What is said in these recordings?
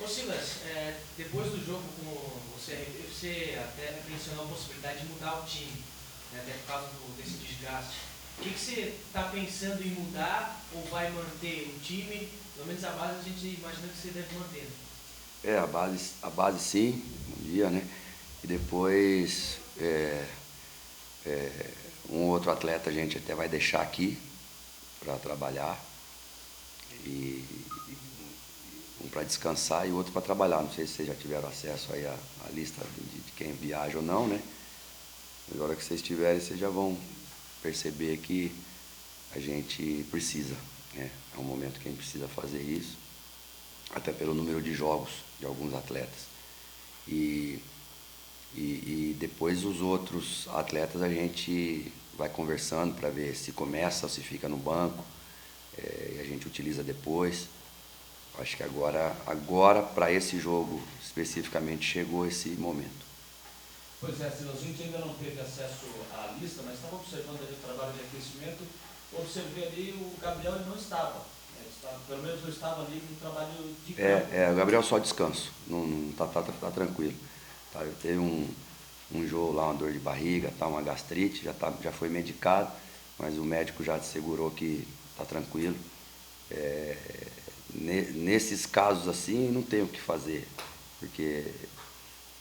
Ô Silas, depois do jogo com você até mencionou a possibilidade de mudar o time, né, até por causa desse desgaste. O que você está pensando em mudar ou vai manter o time? Pelo menos a base a gente imagina que você deve manter. Né? A base sim, um dia, né? E depois um outro atleta a gente até vai deixar aqui para trabalhar. E um para descansar e outro para trabalhar. Não sei se vocês já tiveram acesso aí à lista de quem viaja ou não, né? Agora que vocês tiverem, vocês já vão perceber que a gente precisa, né? É um momento que a gente precisa fazer isso, até pelo número de jogos de alguns atletas. E depois os outros atletas a gente vai conversando para ver se começa ou se fica no banco, e a gente utiliza depois. Acho que agora para esse jogo especificamente chegou esse momento. Pois é, Silas, a gente ainda não teve acesso à lista, mas estava observando ali o trabalho de aquecimento. Observei ali o Gabriel, ele não estava. Pelo menos não estava ali no trabalho de campo. O Gabriel só descanso, não tá tranquilo. Tá, eu teve um jogo lá, uma dor de barriga, tá, uma gastrite, já foi medicado, mas o médico já assegurou que tá tranquilo. Nesses casos assim, não tem o que fazer, porque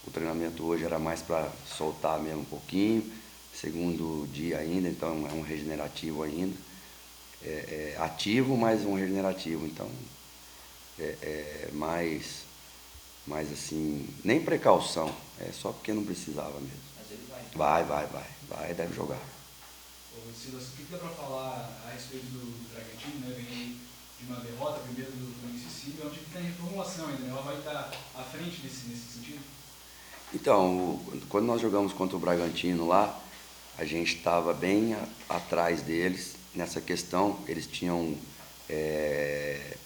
o treinamento hoje era mais para soltar mesmo um pouquinho, segundo dia ainda, então é um regenerativo ainda. Ativo, mas um regenerativo, então mais assim, nem precaução, é só porque não precisava mesmo. Mas ele vai. Vai, deve jogar. Ô, Silas, o que dá para falar a respeito do Bragantino, né? Vem de uma derrota, primeiro do Mississippi, é um time que está em reformulação ainda, né? Ela vai estar à frente nesse sentido? Então, quando nós jogamos contra o Bragantino lá, a gente estava bem atrás deles nessa questão. Eles tinham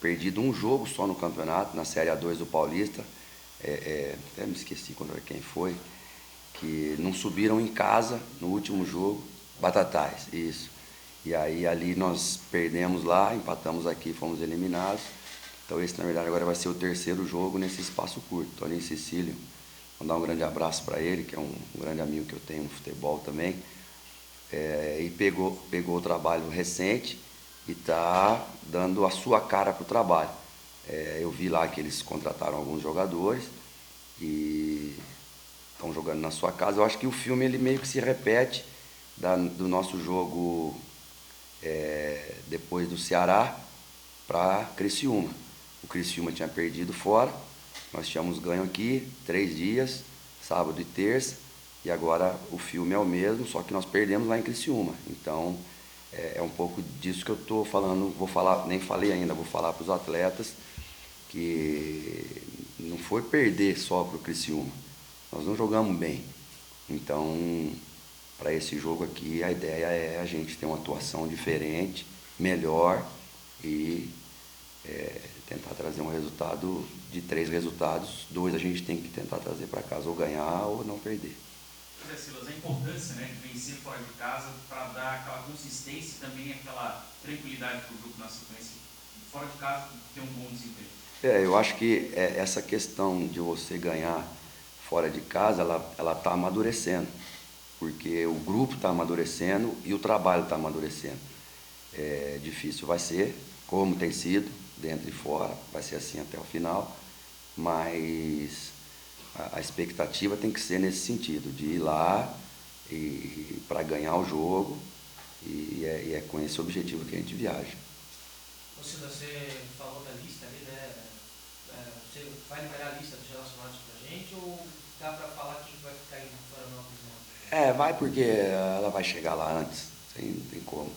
perdido um jogo só no campeonato, na Série A2 do Paulista. Até me esqueci contra quem foi, que não subiram em casa no último jogo. Batatais, isso. E aí ali nós perdemos lá, empatamos aqui, fomos eliminados. Então esse na verdade agora vai ser o terceiro jogo nesse espaço curto. Toninho Cecílio, mandar um grande abraço para ele, que é um grande amigo que eu tenho no futebol também. E pegou o trabalho recente e está dando a sua cara para o trabalho. Eu vi lá que eles contrataram alguns jogadores e estão jogando na sua casa. Eu acho que o filme ele meio que se repete do nosso jogo depois do Ceará para Criciúma. O Criciúma tinha perdido fora, nós tínhamos ganho aqui 3 dias, sábado e terça, e agora o filme é o mesmo, só que nós perdemos lá em Criciúma. Então é um pouco disso que eu estou falando, nem falei ainda, vou falar para os atletas que não foi perder só para o Criciúma, nós não jogamos bem. Então, para esse jogo aqui, a ideia é a gente ter uma atuação diferente, melhor e tentar trazer um resultado, de 3 resultados, 2 a gente tem que tentar trazer para casa, ou ganhar ou não perder. Pois é, Silas, a importância, né, de vencer fora de casa para dar aquela consistência e também aquela tranquilidade para o grupo na sequência. Fora de casa, ter um bom desempenho. Eu acho que essa questão de você ganhar fora de casa, ela está amadurecendo, porque o grupo está amadurecendo e o trabalho está amadurecendo. Difícil vai ser, como tem sido, dentro e fora, vai ser assim até o final, mas a expectativa tem que ser nesse sentido, de ir lá e para ganhar o jogo, e é com esse objetivo que a gente viaja. Ô Silas, você falou da lista ali, né? Você vai liberar a lista dos relacionados pra gente ou dá para falar quem vai ficar aí em Florianópolis? Vai porque ela vai chegar lá antes, não tem como.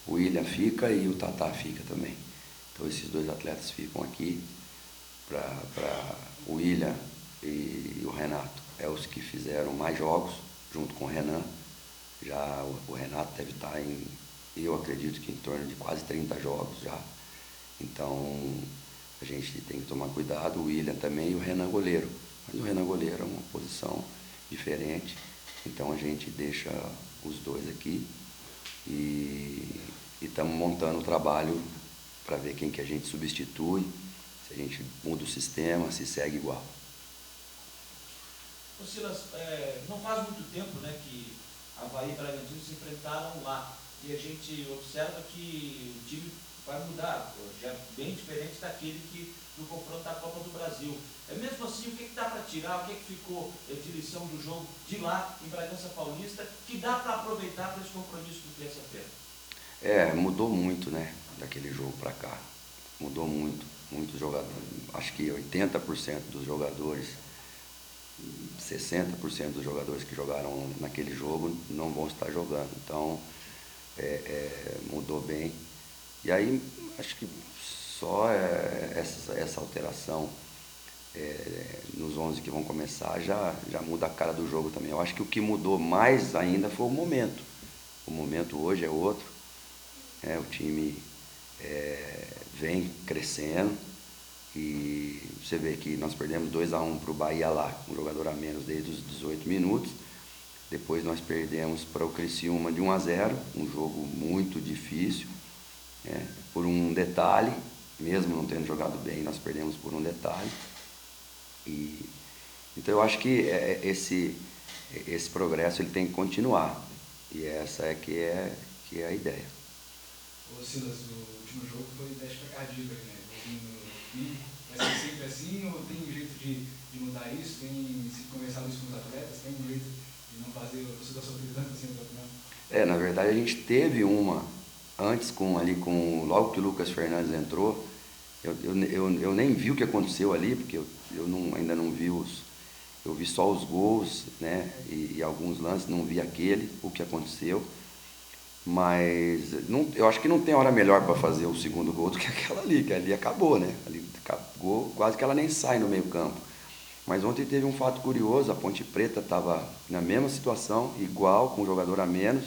O William fica e o Tatá fica também. Então esses 2 atletas ficam aqui para o William e o Renato. É os que fizeram mais jogos, junto com o Renan. Já o Renato deve estar eu acredito que em torno de quase 30 jogos já. Então a gente tem que tomar cuidado, o William também e o Renan goleiro. Mas o Renan goleiro é uma posição diferente, então a gente deixa os 2 aqui e estamos montando o trabalho para ver quem que a gente substitui, se a gente muda o sistema, se segue igual. Ô Silas, não faz muito tempo, né, que Avaí e Bragantino se enfrentaram lá. E a gente observa que o time vai mudar, já é bem diferente daquele que no confronto da Copa do Brasil. Mesmo assim, o que dá para tirar, o que ficou de lição do jogo de lá em Bragança Paulista, que dá para aproveitar para esse compromisso de terça-feira? Mudou muito, né, daquele jogo para cá. Mudou muito, muitos jogadores. Acho que 80% dos jogadores, 60% dos jogadores que jogaram naquele jogo não vão estar jogando. Então, mudou bem. E aí, acho que só essa alteração nos 11 que vão começar já muda a cara do jogo também. Eu acho que o que mudou mais ainda foi o momento. O momento hoje é outro. O time vem crescendo e você vê que nós perdemos 2-1 para o Bahia lá, um jogador a menos desde os 18 minutos. Depois nós perdemos para o Criciúma de 1-0, um jogo muito difícil, por um detalhe, mesmo não tendo jogado bem, nós perdemos por um detalhe. Então eu acho que esse progresso ele tem que continuar, e essa que é a ideia. Ô Silas, o último jogo foi teste para cardíaco, né? Vai ser sempre assim ou tem um jeito de mudar isso? Tem se conversado isso com os atletas? Tem um jeito de não fazer o torcedor sofrer tanto assim no campeonato? Na verdade a gente teve uma antes logo que o Lucas Fernandes entrou. Eu nem vi o que aconteceu ali, porque ainda não vi eu vi só os gols, né, e alguns lances, não vi o que aconteceu. Mas eu acho que não tem hora melhor para fazer o segundo gol do que aquela ali, que ali acabou, né? Ali acabou, quase que ela nem sai no meio campo. Mas ontem teve um fato curioso, a Ponte Preta estava na mesma situação, igual, com um jogador a menos.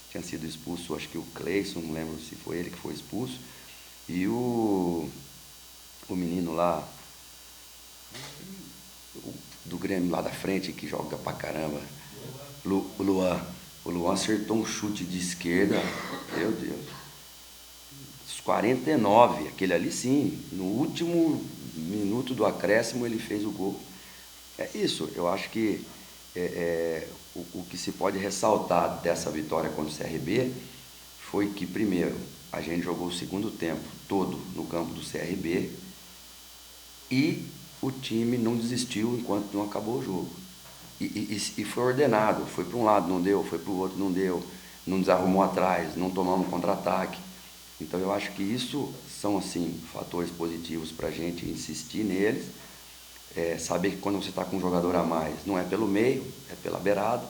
Tinha sido expulso, acho que o Cleison, não lembro se foi ele que foi expulso. E o menino lá, do Grêmio lá da frente, que joga pra caramba, o Luan acertou um chute de esquerda, meu Deus, os 49, aquele ali sim, no último minuto do acréscimo ele fez o gol. É isso, eu acho que o que se pode ressaltar dessa vitória contra o CRB foi que, primeiro, a gente jogou o segundo tempo todo no campo do CRB e o time não desistiu enquanto não acabou o jogo. E foi ordenado, foi para um lado, não deu, foi para o outro, não deu, não desarrumou atrás, não tomamos contra-ataque. Então eu acho que isso são assim fatores positivos para a gente insistir neles, saber que quando você está com um jogador a mais, não é pelo meio, é pela beirada,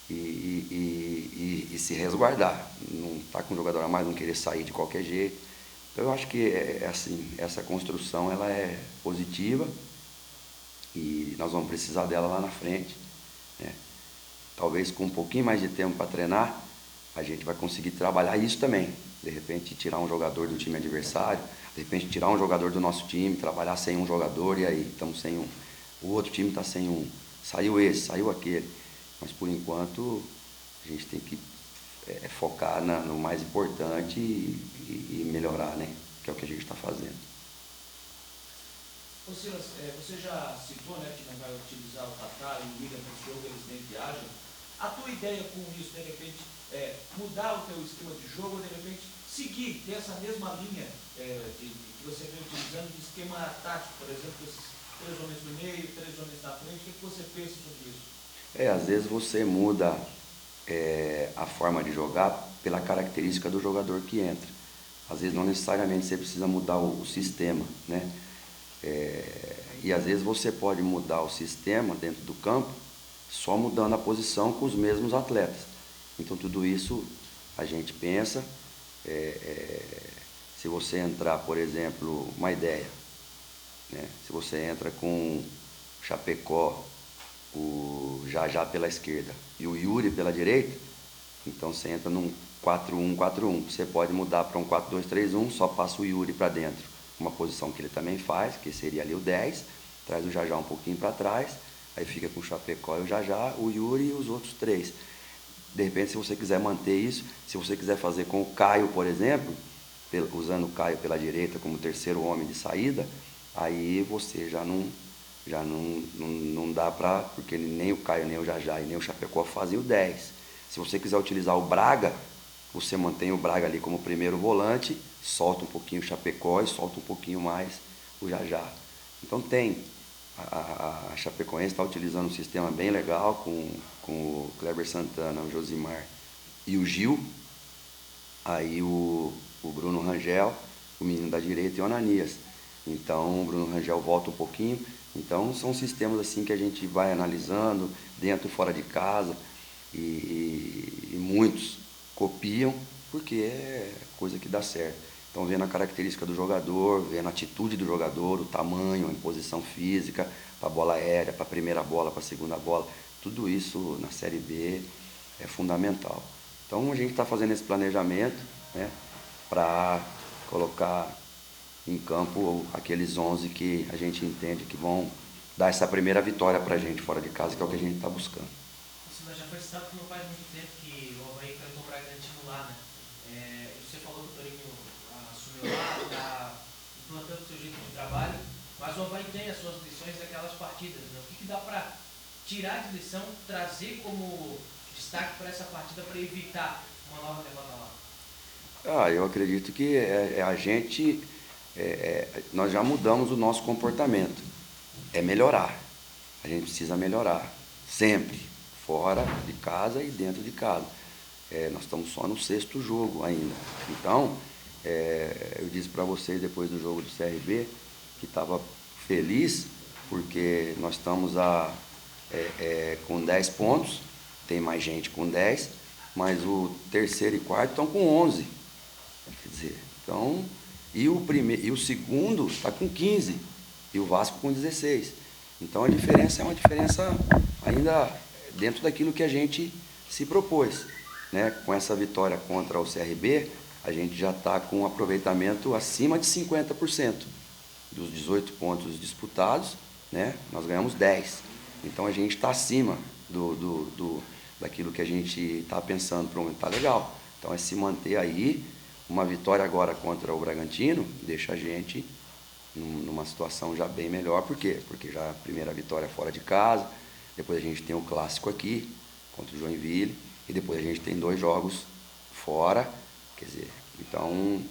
e se resguardar, não estar com um jogador a mais, não querer sair de qualquer jeito. Então eu acho que assim, essa construção ela é positiva, e nós vamos precisar dela lá na frente, né? Talvez com um pouquinho mais de tempo para treinar, a gente vai conseguir trabalhar isso também. De repente tirar um jogador do time adversário, de repente tirar um jogador do nosso time, trabalhar sem um jogador, e aí estamos sem um, o outro time está sem um, saiu esse, saiu aquele. Mas por enquanto a gente tem que focar no mais importante e melhorar, né? Que é o que a gente está fazendo. Ô Silas, você já citou, né, que não vai utilizar o Kaká e o William para esse jogo, eles nem viajam. A tua ideia com isso, de repente, mudar o teu esquema de jogo, ou de repente seguir, ter essa mesma linha que você vem utilizando de esquema tático, por exemplo, esses 3 homens no meio, 3 homens na frente, o que você pensa sobre isso? Às vezes você muda a forma de jogar pela característica do jogador que entra. Às vezes não necessariamente você precisa mudar o sistema, né? E às vezes você pode mudar o sistema dentro do campo só mudando a posição com os mesmos atletas. Então tudo isso a gente pensa. Se você entrar, por exemplo, uma ideia, né? Se você entra com o Chapecó, o Jajá pela esquerda e o Yuri pela direita, então você entra num 4-1-4-1. Você pode mudar para um 4-2-3-1, só passa o Yuri para dentro, uma posição que ele também faz, que seria ali o 10, traz o Jajá um pouquinho para trás, aí fica com o Chapecó e o Jajá, o Yuri e os outros 3. De repente, se você quiser manter isso, se você quiser fazer com o Caio, por exemplo, usando o Caio pela direita como terceiro homem de saída, aí você não dá para, porque nem o Caio, nem o Jajá e nem o Chapecó fazem o 10. Se você quiser utilizar o Braga, você mantém o Braga ali como primeiro volante, solta um pouquinho o Chapecó e solta um pouquinho mais o Jajá. Então a Chapecoense está utilizando um sistema bem legal com o Kleber Santana, o Josimar e o Gil. Aí o Bruno Rangel, o menino da direita e o Ananias. Então o Bruno Rangel volta um pouquinho. Então são sistemas assim que a gente vai analisando dentro e fora de casa e muitos copiam porque é coisa que dá certo. Então vendo a característica do jogador, vendo a atitude do jogador, o tamanho, a imposição física, para a bola aérea, para a primeira bola, para a segunda bola, tudo isso na Série B é fundamental. Então a gente está fazendo esse planejamento, né, para colocar em campo aqueles 11 que a gente entende que vão dar essa primeira vitória para a gente fora de casa, que é o que a gente está buscando. Já foi citado que não faz muito tempo que o Avaí enfrentou o Bragantino lá, né? Você falou que o Torinho assumiu lá, está implantando o seu jeito de trabalho, mas o Avaí tem as suas lições daquelas partidas, né? O que dá para tirar de lição, trazer como destaque para essa partida para evitar uma nova derrota lá? Eu acredito que nós já mudamos o nosso comportamento. É melhorar. A gente precisa melhorar. Sempre. Fora de casa e dentro de casa. Nós estamos só no 6º jogo ainda. Então, eu disse para vocês depois do jogo do CRB que estava feliz porque nós estamos com 10 pontos, tem mais gente com 10, mas o terceiro e quarto estão com 11. Quer dizer, então, e o segundo está com 15 e o Vasco com 16. Então a diferença é uma diferença ainda dentro daquilo que a gente se propôs, né? Com essa vitória contra o CRB, a gente já está com um aproveitamento acima de 50%. Dos 18 pontos disputados, né? Nós ganhamos 10. Então a gente está acima daquilo que a gente está pensando para o momento. Está legal. Então é se manter aí. Uma vitória agora contra o Bragantino deixa a gente numa situação já bem melhor. Por quê? Porque já a primeira vitória fora de casa, depois a gente tem o clássico aqui, contra o Joinville, e depois a gente tem 2 jogos fora. Quer dizer, então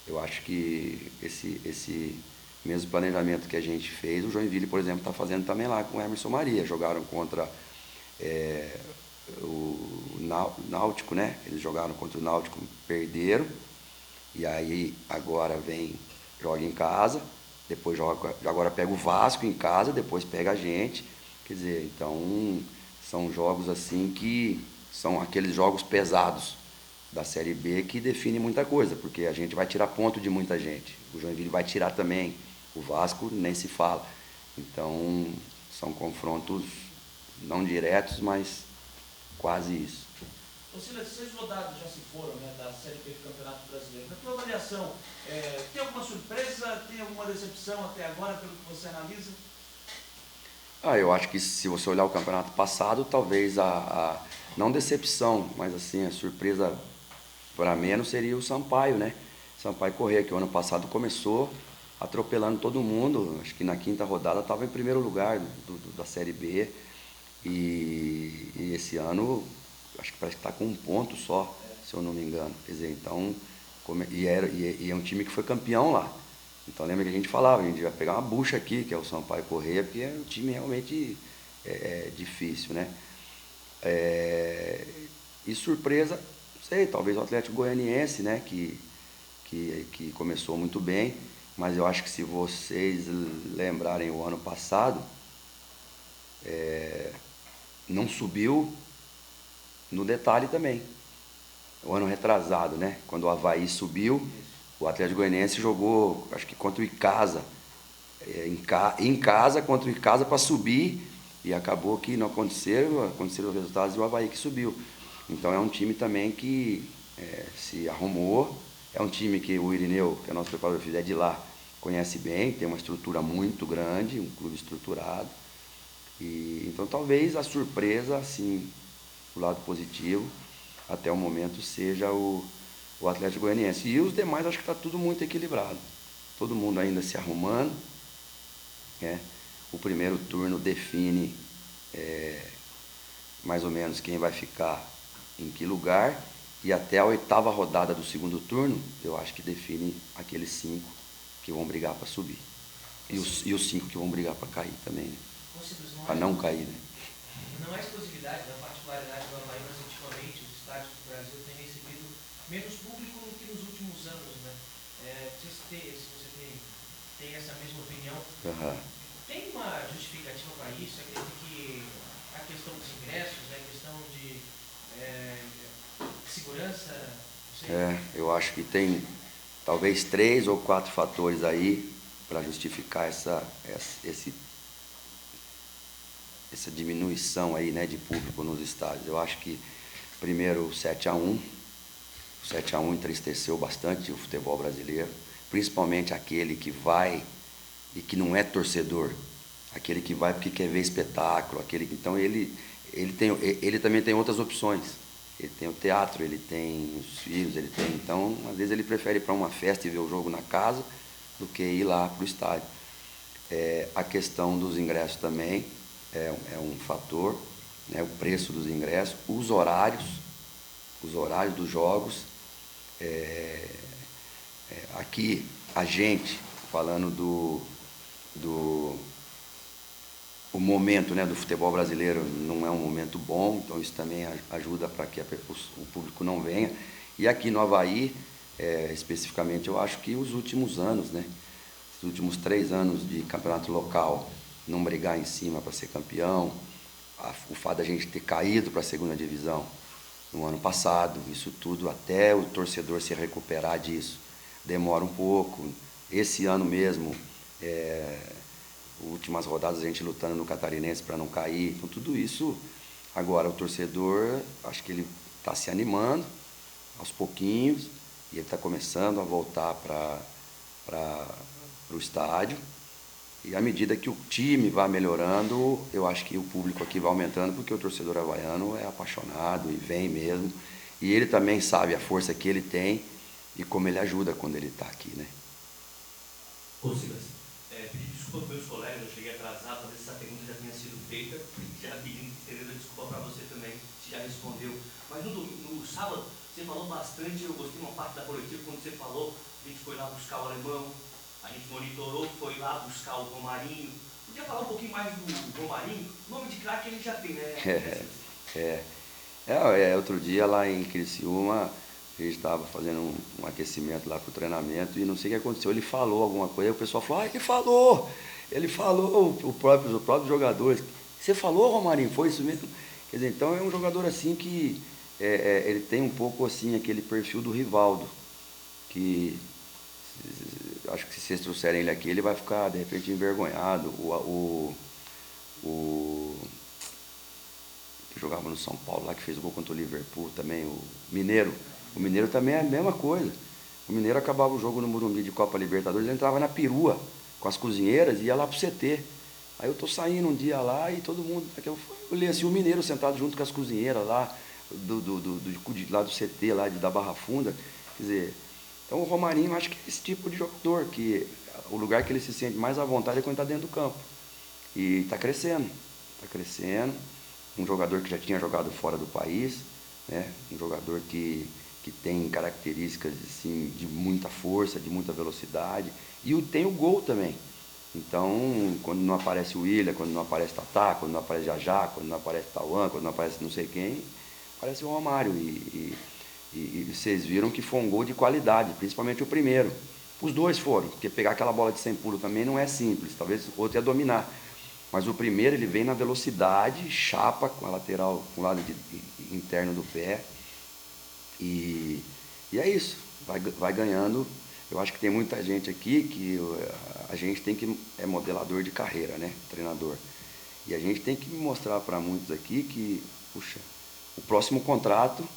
eu acho que esse mesmo planejamento que a gente fez, o Joinville, por exemplo, está fazendo também lá com o Emerson Maria. Jogaram contra o Náutico, né? Eles jogaram contra o Náutico, perderam. E aí agora joga em casa, depois agora pega o Vasco em casa, depois pega a gente. Quer dizer, então são jogos assim que são aqueles jogos pesados da Série B que definem muita coisa, porque a gente vai tirar ponto de muita gente. O Joinville vai tirar também, o Vasco nem se fala. Então são confrontos não diretos, mas quase isso. Ô Silas, 6 rodadas já se foram, né, da Série B do Campeonato Brasileiro. Na tua avaliação, tem alguma surpresa, tem alguma decepção até agora, pelo que você analisa? Eu acho que se você olhar o campeonato passado, talvez não decepção, mas assim, a surpresa para menos seria o Sampaio, né? Sampaio Corrêa, que o ano passado começou atropelando todo mundo. Acho que na 5ª rodada estava em primeiro lugar da Série B. E esse ano, acho que parece que está com 1 ponto só, se eu não me engano. Quer dizer, então, e é um time que foi campeão lá. Então lembra que a gente falava, a gente vai pegar uma bucha aqui, que é o Sampaio Corrêa, porque é um time realmente difícil, né? E surpresa, não sei, talvez o Atlético Goianiense, né? Que começou muito bem, mas eu acho que se vocês lembrarem o ano passado, não subiu no detalhe também. O ano retrasado, né? Quando o Avaí subiu, o Atlético Goianiense jogou, acho que contra o Icasa, em casa contra o Icasa para subir, e acabou que não aconteceram os resultados e o Avaí que subiu. Então é um time também que se arrumou, é um time que o Irineu, que é nosso preparador físico, é de lá, conhece bem, tem uma estrutura muito grande, um clube estruturado. Então talvez a surpresa, assim, o lado positivo, até o momento, seja o Atlético Goianiense. E os demais, acho que está tudo muito equilibrado. Todo mundo ainda se arrumando, né? O primeiro turno define mais ou menos quem vai ficar em que lugar, e até a 8ª rodada do segundo turno, eu acho que define aqueles 5 que vão brigar para subir. E os 5 que vão brigar para cair também, né? Para não cair, né? Não é exclusividade, não é particularidade do Avaí, mas ultimamente os estádios do Brasil têm recebido menos público do que nos últimos anos, né? Se você tem essa mesma opinião, tem uma justificativa para isso? Acredito que a questão dos ingressos, né, a questão de segurança, não sei. Eu acho que tem talvez 3 ou 4 fatores aí para justificar essa diminuição aí, né, de público nos estádios. Eu acho que, primeiro, o 7-1 entristeceu bastante o futebol brasileiro, principalmente aquele que vai e que não é torcedor, aquele que vai porque quer ver espetáculo, então ele também tem outras opções. Ele tem o teatro, ele tem os filhos, então às vezes ele prefere ir para uma festa e ver o jogo na casa do que ir lá para o estádio. A questão dos ingressos também é um fator, né? O preço dos ingressos, os horários dos jogos. Aqui a gente, falando o momento, né, do futebol brasileiro não é um momento bom, então isso também ajuda para que o público não venha. E aqui no Avaí, especificamente, eu acho que os últimos anos, né, os últimos 3 anos de campeonato local, não brigar em cima para ser campeão, o fato da gente ter caído para a segunda divisão no ano passado, isso tudo, até o torcedor se recuperar disso, demora um pouco. Esse ano mesmo, últimas rodadas a gente lutando no Catarinense para não cair, então tudo isso. Agora o torcedor, acho que ele está se animando aos pouquinhos e ele está começando a voltar para o estádio, e à medida que o time vai melhorando, eu acho que o público aqui vai aumentando, porque o torcedor havaiano é apaixonado e vem mesmo, e ele também sabe a força que ele tem e como ele ajuda quando ele está aqui, né? Ô Silas, pedi desculpa para meus colegas, eu cheguei atrasado, talvez essa pergunta já tenha sido feita, já pedindo desculpa para você também, você já respondeu. Mas no sábado, você falou bastante, eu gostei uma parte da coletiva, quando você falou, a gente foi lá buscar o alemão, a gente monitorou, foi lá buscar o Romarinho. Podia falar um pouquinho mais do Romarinho? Nome de craque ele já tem, né? Outro dia lá em Criciúma, a gente estava fazendo um aquecimento lá para o treinamento e não sei o que aconteceu. Ele falou alguma coisa, aí o pessoal falou, ele falou, os próprios jogadores. Você falou, Romarinho, foi isso mesmo? Quer dizer, então é um jogador assim que ele tem um pouco assim aquele perfil do Rivaldo, que acho que se vocês trouxerem ele aqui, ele vai ficar de repente envergonhado. Que jogava no São Paulo lá, que fez o gol contra o Liverpool também, o Mineiro. O Mineiro também é a mesma coisa. O Mineiro acabava o jogo no Morumbi de Copa Libertadores, ele entrava na perua com as cozinheiras e ia lá pro CT. Aí eu tô saindo um dia lá e todo mundo, eu olhei assim, o Mineiro sentado junto com as cozinheiras lá, lá do CT, lá da Barra Funda. Quer dizer, então o Romarinho, acho que é esse tipo de jogador, que o lugar que ele se sente mais à vontade é quando está dentro do campo. E está crescendo. Um jogador que já tinha jogado fora do país, né? Um jogador que tem características assim, de muita força, de muita velocidade, e tem o gol também. Então, quando não aparece o Willian, quando não aparece Tatá, quando não aparece Jajá, quando não aparece Tauan, quando não aparece não sei quem, aparece o Romário. E vocês viram que foi um gol de qualidade, principalmente o primeiro. Os dois foram, porque pegar aquela bola de 100 pulos também não é simples, talvez o outro ia dominar. Mas o primeiro ele vem na velocidade, chapa com a lateral, com o lado interno do pé. E é isso, vai ganhando. Eu acho que tem muita gente aqui que a gente tem que é modelador de carreira, né? Treinador. E a gente tem que mostrar para muitos aqui que, puxa, o próximo contrato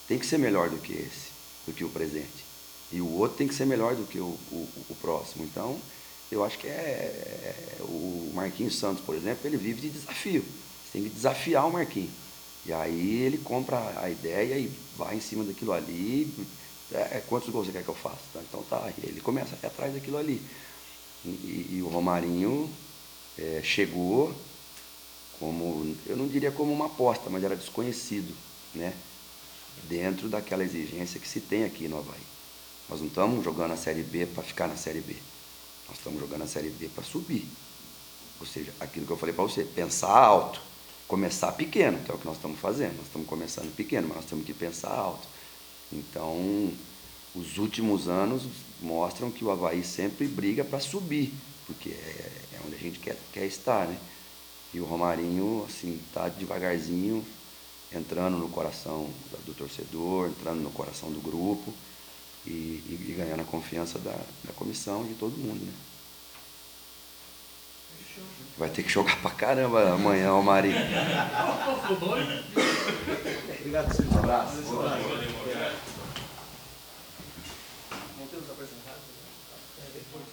tem que ser melhor do que o presente. E o outro tem que ser melhor do que o próximo. Então, eu acho que o Marquinhos Santos, por exemplo, ele vive de desafio. Você tem que desafiar o Marquinhos. E aí ele compra a ideia e vai em cima daquilo ali. Quantos gols você quer que eu faça? Então tá, ele começa a ir atrás daquilo ali. E o Romarinho chegou como, eu não diria como uma aposta, mas era desconhecido, né? Dentro daquela exigência que se tem aqui no Avaí. Nós não estamos jogando a Série B para ficar na Série B. Nós estamos jogando a Série B para subir. Ou seja, aquilo que eu falei para você, pensar alto, começar pequeno, que é o que nós estamos fazendo. Nós estamos começando pequeno, mas nós temos que pensar alto. Então, os últimos anos mostram que o Avaí sempre briga para subir, porque é onde a gente quer estar, né? E o Romarinho, assim, está devagarzinho, entrando no coração do torcedor, entrando no coração do grupo e ganhando a confiança da comissão e de todo mundo, né? Vai ter que jogar pra caramba amanhã, Romarinho. Obrigado, Silvio. Um abraço. Não temos apresentado? Depois.